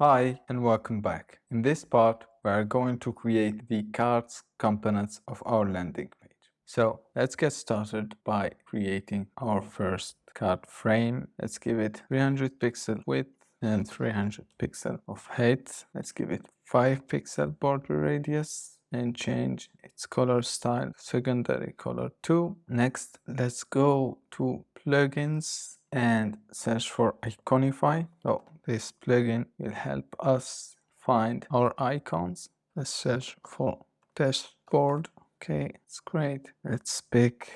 Hi and welcome back. In this part, we are going to create the cards components of our landing page. So let's get started by creating our first card frame. Let's give it 300 pixel width and 300 pixel of height. Let's give it 5 pixel border radius and change its color style secondary color to. Next, let's go to plugins and search for Iconify. So this plugin will help us find our icons. Let's search for dashboard. Okay, it's great. Let's pick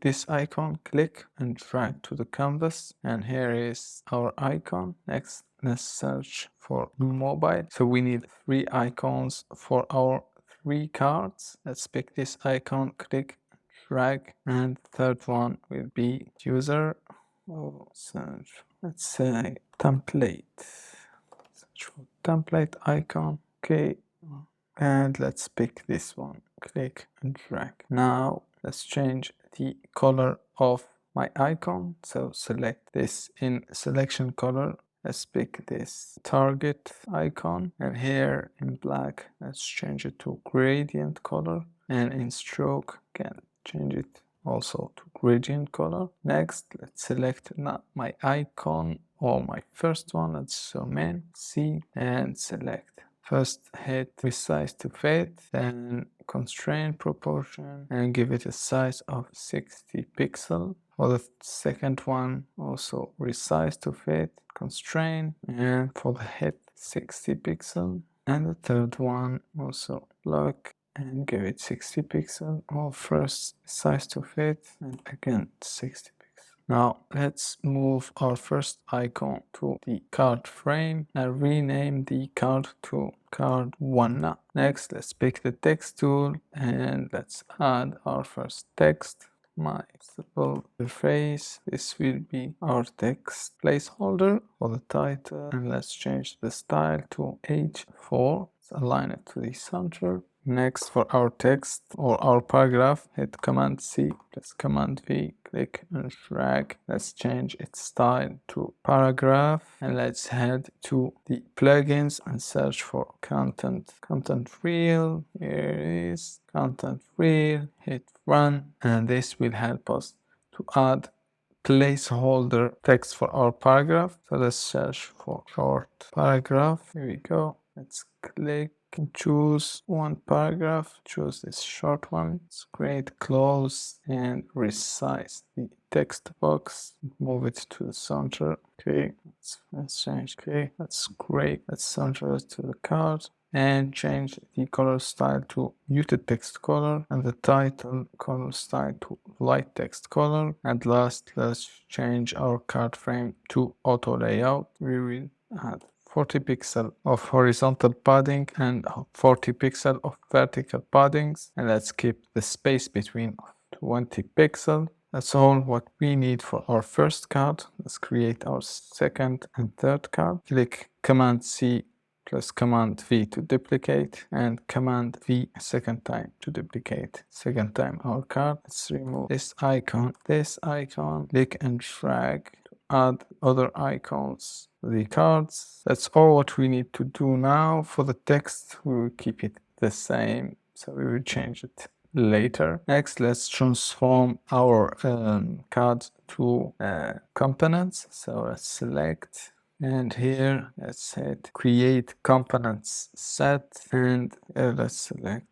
this icon, click and drag to the canvas, and here is our icon. Next, let's search for mobile. So we need 3 icons for our 3 cards. Let's pick this icon, click, drag, and third one will be user. Search, let's say template. Search for template icon. Okay, and let's pick this one, click and drag. Now let's change the color of my icon. So select this in selection color. Let's pick this target icon, and here in black let's change it to gradient color, and in stroke again change it also to gradient color. Next, let's select my icon or my first one. Let's zoom in, see, and select. First hit resize to fit, then constrain proportion and give it a size of 60 pixel. For the second one, also resize to fit, constrain, and for the hit 60 pixel. And the third one also block and give it 60 pixel. Or first size to fit and again 60 pixel. Now let's move our first icon to the card frame and rename the card to card 1. Next, let's pick the text tool and let's add our first text. My simple phrase. This will be our text placeholder for the title, and let's change the style to H4. Let's align it to the center. Next, for our text or our paragraph, hit Command C plus Command V, click and drag. Let's change its style to paragraph, and let's head to the plugins and search for content reel. Here it is, content reel. Hit run, and this will help us to add placeholder text for our paragraph. So let's search for short paragraph. Here we go. Let's click and choose one paragraph. Choose this short one. It's great. Close and resize the text box. Move it to the center. Okay, let's change. Okay, that's great. Let's center it to the card and change the color style to muted text color and the title color style to light text color. And last, let's change our card frame to auto layout. We will add 40 pixel of horizontal padding and 40 pixel of vertical paddings, and let's keep the space between 20 pixel. That's all what we need for our first card. Let's create our second and third card. Click Command C plus Command V to duplicate, and Command V a second time to duplicate. Second time our card. Let's remove this icon, click and drag to add other icons to the cards. That's all what we need to do now. For the text, we will keep it the same, so we will change it later. Next, let's transform our card to components. So let's select, and here let's hit create components set, and let's select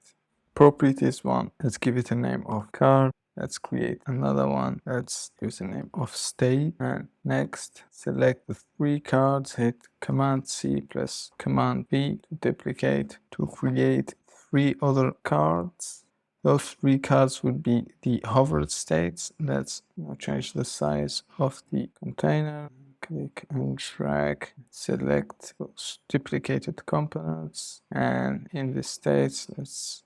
properties one. Let's give it a name of card. Let's create another one. Let's use the name of state. And next, select the 3 cards, hit Command C plus Command V to duplicate to create 3 other cards. Those 3 cards would be the hovered states. Let's change the size of the container. Click and drag, select those duplicated components, and in the states, let's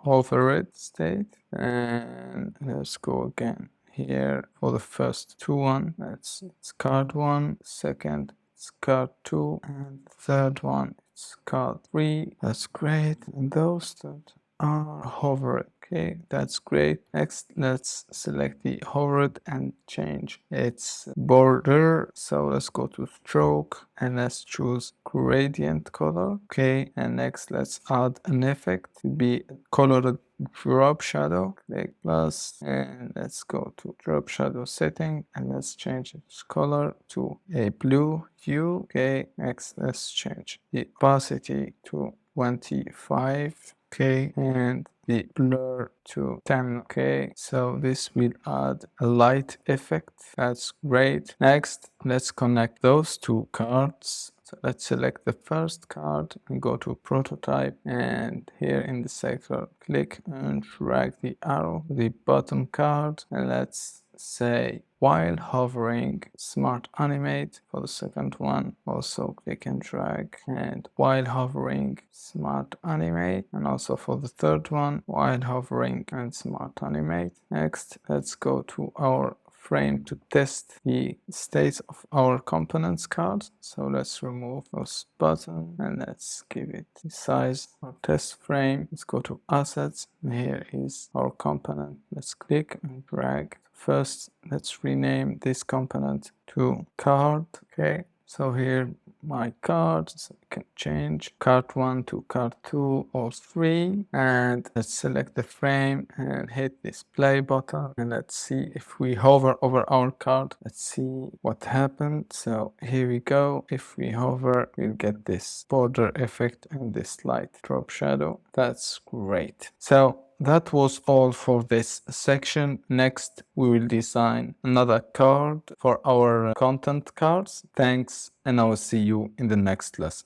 hover it state, and let's go again. Here for the first 2 it's card 1, second it's card 2, and third one it's card 3. That's great. And those that are hovered. Okay, that's great. Next, let's select the hovered and change its border. So let's go to stroke and let's choose gradient color. Okay, and next let's add an effect to be colored drop shadow. Click plus and let's go to drop shadow setting and let's change its color to a blue hue. Okay, next let's change the opacity to 25. Okay, and the blur to 10. Okay, so this will add a light effect. That's great. Next, let's connect those two cards. So let's select the first card and go to prototype, and here in the sector click and drag the arrow to the bottom card, and let's say while hovering smart animate. For the second one also click and drag and while hovering smart animate, and also for the third one while hovering and smart animate. Next, let's go to our frame to test the states of our components cards. So let's remove those buttons and let's give it the size of test frame. Let's go to assets, and here is our component. Let's click and drag. First, let's rename this component to card. Okay, so here my cards, I can change card 1 to card 2 or 3, and let's select the frame and hit this play button, and let's see if we hover over our card. Let's see what happened. So here we go. If we hover, we'll get this border effect and this light drop shadow. That's great. So that was all for this section. Next, we will design another card for our content cards. Thanks, and I will see you in the next lesson.